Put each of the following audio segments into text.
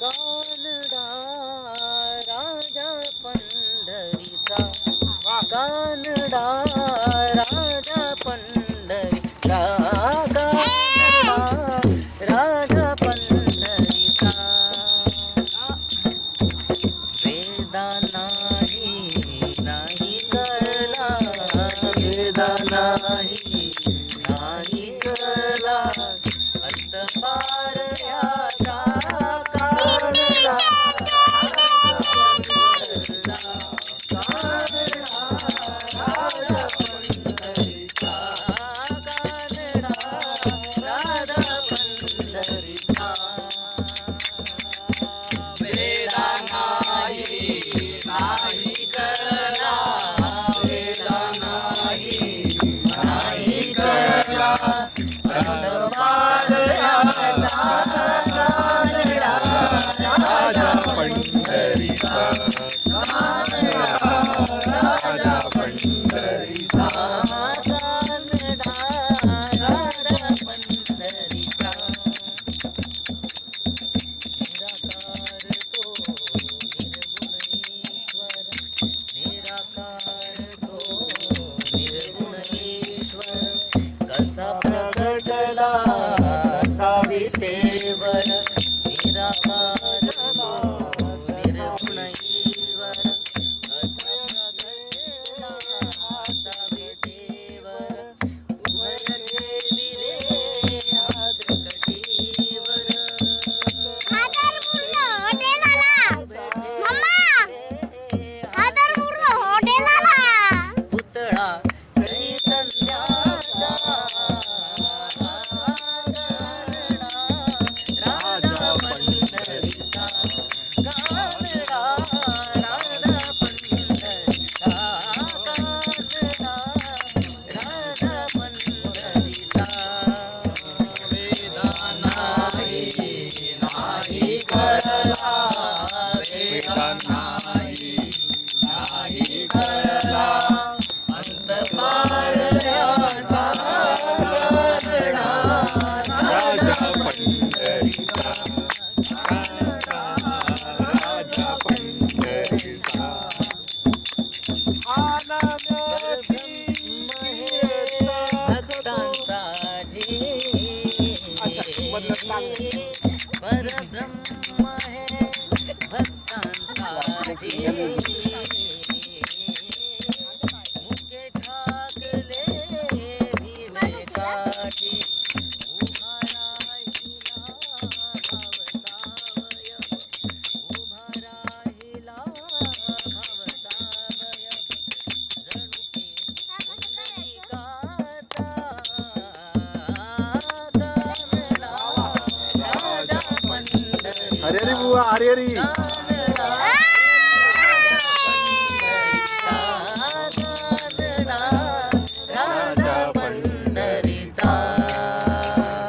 कानडा राजा पंढरीचा, कानडा राजा पंढरीचा, राजा पंढरीचा. वेदा नाही करला, वेदा नाही करला, अंतपार याचा कानडा, राजा पंढरीचा, कानडा राजा पंढरीचा. वेदा नाही करला, वेदा नाही करला, अंतपार याचा कानडा, राजा पंढरीचा, कानडा राजा पंढरीचा, कानडा राजा पंढरीचा. निराकार तो निर्गुण ईश्वर, निराकार तो निर्गुण ईश्वर, कसा प्रकटला सावितेवर. निराकार तो निर्गुण ईश्वर, कसा प्रकटला सावितेवर. उभय ठेविले हात कटीवर, पुतळा चैतन्याचा, राजा पंढरीचा, कानडा राजा पंढरीचा, कानडा राजा पंढरीचा. वेदा नाही करला, वेदा नाही करला, अंतपार याचा कानडा, राजा पंढरीचा, राजा पंढरीचा. आनंदाची भक्तांसाठी परब्रह्म है, भक्तांसाठी मुके ठाकले भीमेसाठी. उभा राहिला भावसावय, उभा राहिला भावसावय, जणू की पुंडलिकाचा कानडा, राजा पंढरीचा, अरे अरे बुवा, अरे अरे कानडा राजा पंढरीचा.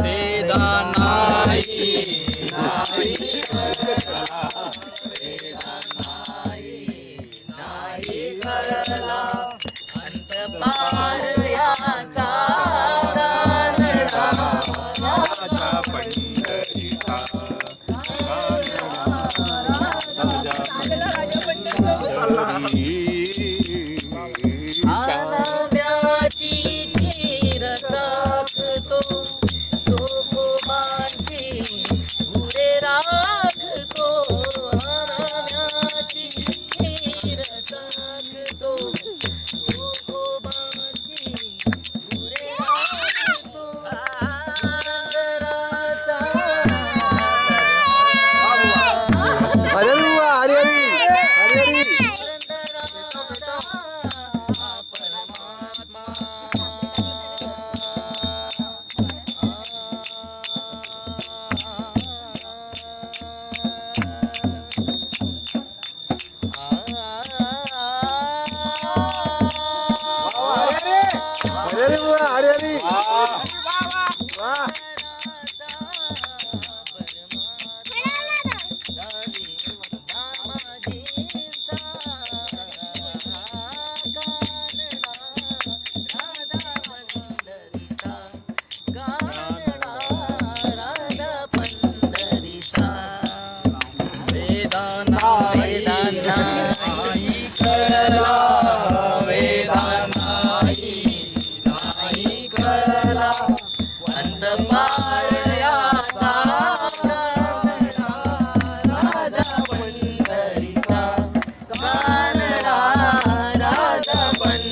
वेदा नाही करला, वेदा नाही करला, अंतपार याचा कानडा, राजा पंढरीचा, आनंदाची धीर राखतो, तो गोमांची गुरे राखतो. आनंदाची धीर राखतो,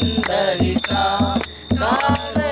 पंढरीचा काल